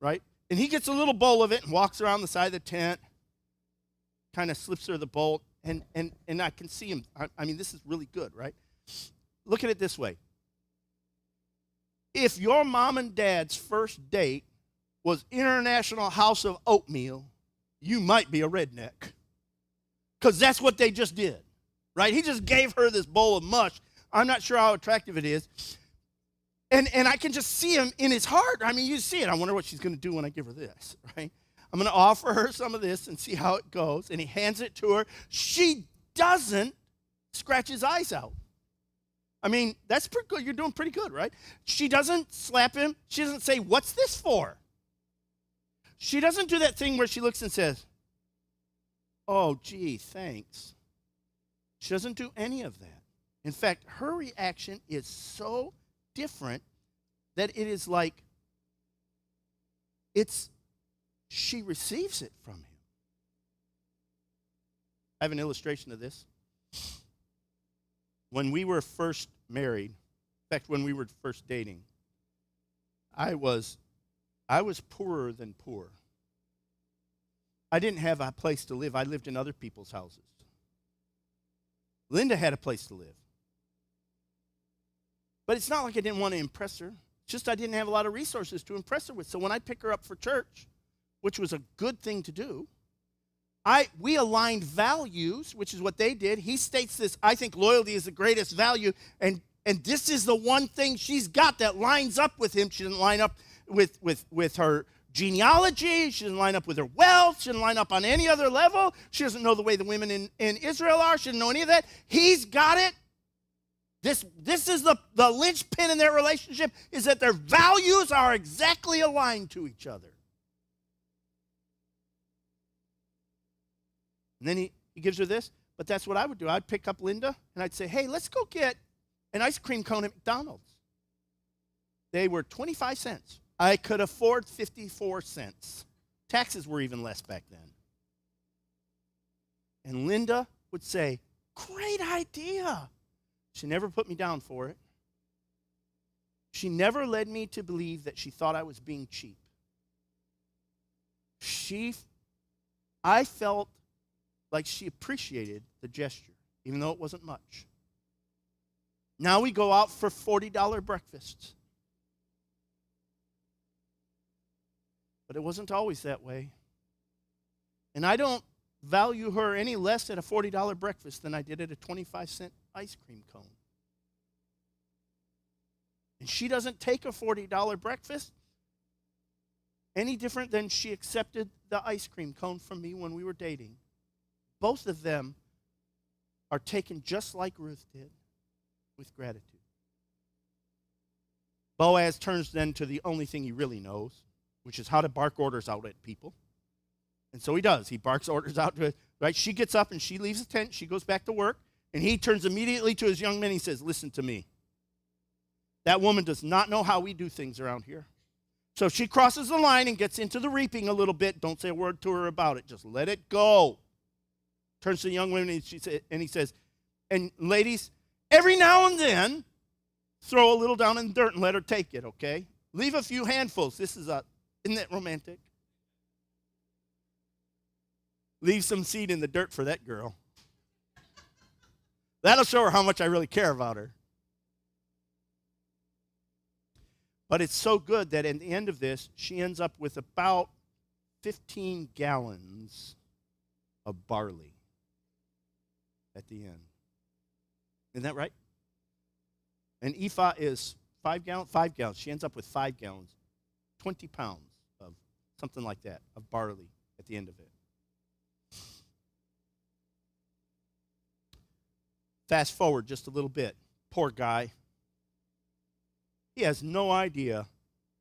right? And he gets a little bowl of it and walks around the side of the tent, kind of slips her the bowl, and I can see him. I mean, this is really good, right? Look at it this way. If your mom and dad's first date was International House of Oatmeal, you might be a redneck. Because that's what they just did, right? He just gave her this bowl of mush. I'm not sure how attractive it is. And I can just see him in his heart. I mean, you see it. I wonder what she's going to do when I give her this, right? I'm going to offer her some of this and see how it goes. And he hands it to her. She doesn't scratch his eyes out. I mean, that's pretty good. You're doing pretty good, right? She doesn't slap him. She doesn't say, what's this for? She doesn't do that thing where she looks and says, oh, gee, thanks. She doesn't do any of that. In fact, her reaction is so different that it is like she receives it from him. I have an illustration of this. When we were first married, in fact, when we were first dating, I was poorer than poor. I didn't have a place to live. I lived in other people's houses. Linda had a place to live. But it's not like I didn't want to impress her. It's just I didn't have a lot of resources to impress her with. So when I pick her up for church, which was a good thing to do, we aligned values, which is what they did. He states this, I think loyalty is the greatest value, and this is the one thing she's got that lines up with him. She doesn't line up with her genealogy. She doesn't line up with her wealth. She doesn't line up on any other level. She doesn't know the way the women in Israel are. She doesn't know any of that. He's got it. This is the linchpin in their relationship, is that their values are exactly aligned to each other. And then he gives her this, but that's what I would do. I'd pick up Linda, and I'd say, hey, let's go get an ice cream cone at McDonald's. They were 25 cents. I could afford 54 cents. Taxes were even less back then. And Linda would say, great idea. She never put me down for it. She never led me to believe that she thought I was being cheap. I felt like she appreciated the gesture, even though it wasn't much. Now we go out for $40 breakfasts. But it wasn't always that way. And I don't value her any less at a $40 breakfast than I did at a 25-cent ice cream cone. And she doesn't take a $40 breakfast any different than she accepted the ice cream cone from me when we were dating. Both of them are taken just like Ruth did, with gratitude. Boaz turns then to the only thing he really knows, which is how to bark orders out at people. And so he does. He barks orders out to it. Right? She gets up and she leaves the tent. She goes back to work. And he turns immediately to his young men. He says, listen to me. That woman does not know how we do things around here. So if she crosses the line and gets into the reaping a little bit, don't say a word to her about it. Just let it go. Turns to the young women and he says, and ladies, every now and then, throw a little down in the dirt and let her take it, okay? Leave a few handfuls. Isn't that romantic? Leave some seed in the dirt for that girl. That'll show her how much I really care about her. But it's so good that at the end of this, she ends up with about 15 gallons of barley at the end. Isn't that right? An ephah is 5 gallons. 5 gallons. She ends up with 5 gallons, 20 pounds of something like that, of barley at the end of it. Fast forward just a little bit. Poor guy. He has no idea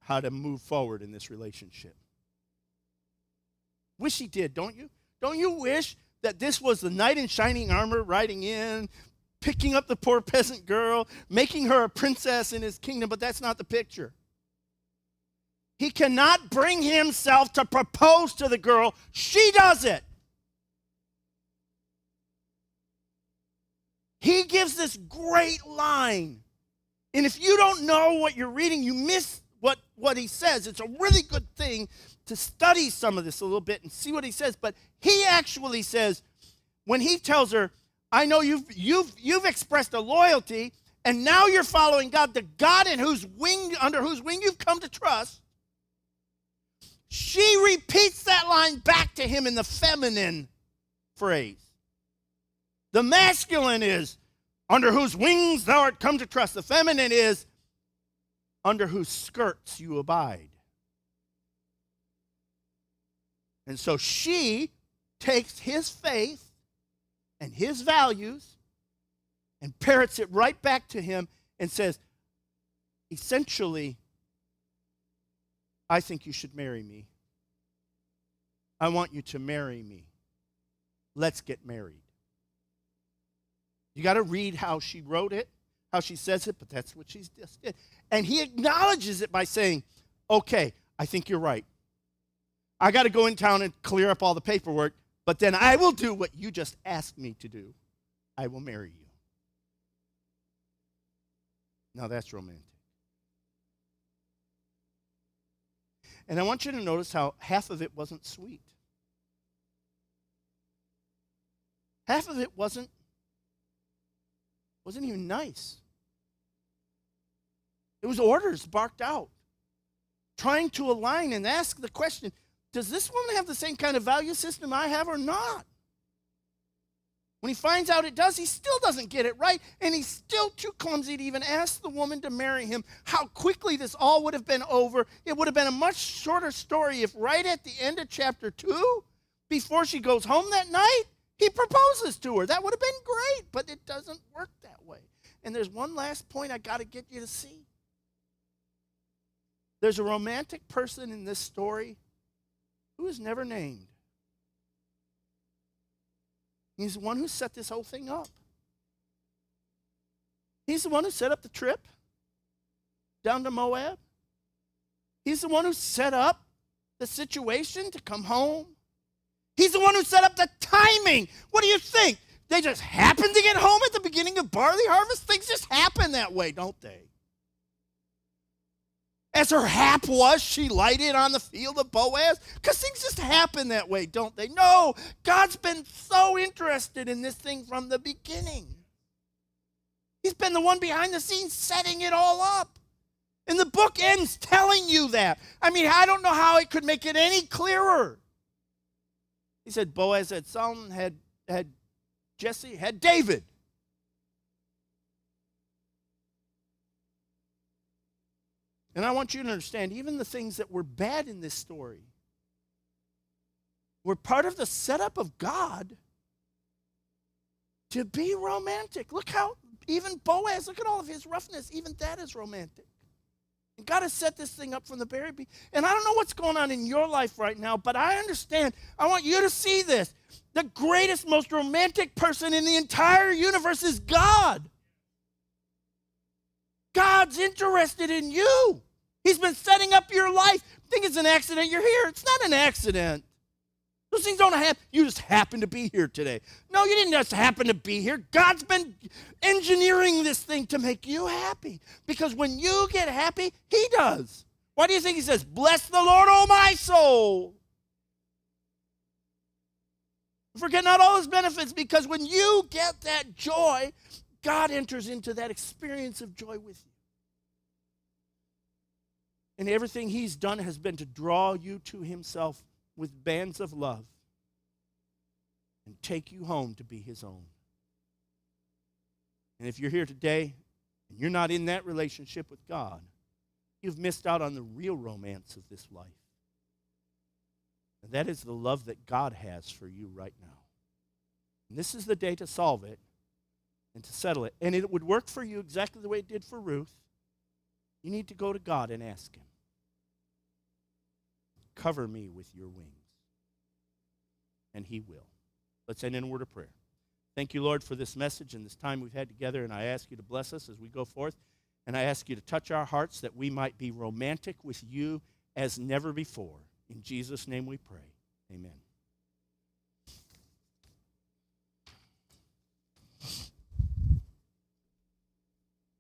how to move forward in this relationship. Wish he did, don't you? Don't you wish that this was the knight in shining armor riding in, picking up the poor peasant girl, making her a princess in his kingdom? But that's not the picture. He cannot bring himself to propose to the girl. She does it. He gives this great line. And if you don't know what you're reading, you miss what he says. It's a really good thing to study some of this a little bit and see what he says. But he actually says, when he tells her, I know you've expressed a loyalty, and now you're following God, the God under whose wing you've come to trust. She repeats that line back to him in the feminine phrase. The masculine is, under whose wings thou art come to trust. The feminine is, under whose skirts you abide. And so she takes his faith and his values and parrots it right back to him and says, essentially, I think you should marry me. I want you to marry me. Let's get married. You got to read how she wrote it, how she says it, but that's what she just did. And he acknowledges it by saying, okay, I think you're right. I got to go in town and clear up all the paperwork, but then I will do what you just asked me to do. I will marry you. Now that's romantic. And I want you to notice how half of it wasn't sweet. Half of it wasn't even nice. It was orders barked out, trying to align and ask the question, does this woman have the same kind of value system I have or not? When he finds out it does, he still doesn't get it right, and he's still too clumsy to even ask the woman to marry him. How quickly this all would have been over. It would have been a much shorter story if right at the end of chapter 2, before she goes home that night, he proposes to her. That would have been great, but it doesn't work that way. And there's one last point I got to get you to see. There's a romantic person in this story who is never named. He's the one who set this whole thing up. He's the one who set up the trip down to Moab. He's the one who set up the situation to come home. He's the one who set up the timing. What do you think? They just happened to get home at the beginning of barley harvest? Things just happen that way, don't they? As her hap was, she lighted on the field of Boaz. Because things just happen that way, don't they? No, God's been so interested in this thing from the beginning. He's been the one behind the scenes setting it all up. And the book ends telling you that. I mean, I don't know how it could make it any clearer. He said Boaz had Solomon, had Jesse, had David. And I want you to understand, even the things that were bad in this story were part of the setup of God to be romantic. Look how, even Boaz, look at all of his roughness, even that is romantic. And God has set this thing up from the very beginning. And I don't know what's going on in your life right now, but I understand. I want you to see this. The greatest, most romantic person in the entire universe is God. God's interested in you. He's been setting up your life. Think it's an accident you're here. It's not an accident. Those things don't happen. You just happen to be here today. No, you didn't just happen to be here. God's been engineering this thing to make you happy. Because when you get happy, he does. Why do you think he says, bless the Lord, O my soul? Forget not all his benefits, because when you get that joy, God enters into that experience of joy with you. And everything he's done has been to draw you to himself with bands of love and take you home to be his own. And if you're here today and you're not in that relationship with God, you've missed out on the real romance of this life. And that is the love that God has for you right now. And this is the day to solve it and to settle it. And it would work for you exactly the way it did for Ruth. You need to go to God and ask him. cover me with your wings. And he will. Let's end in a word of prayer. Thank you, Lord, for this message and this time we've had together, and I ask you to bless us as we go forth, and I ask you to touch our hearts that we might be romantic with you as never before. In Jesus' name we pray. Amen.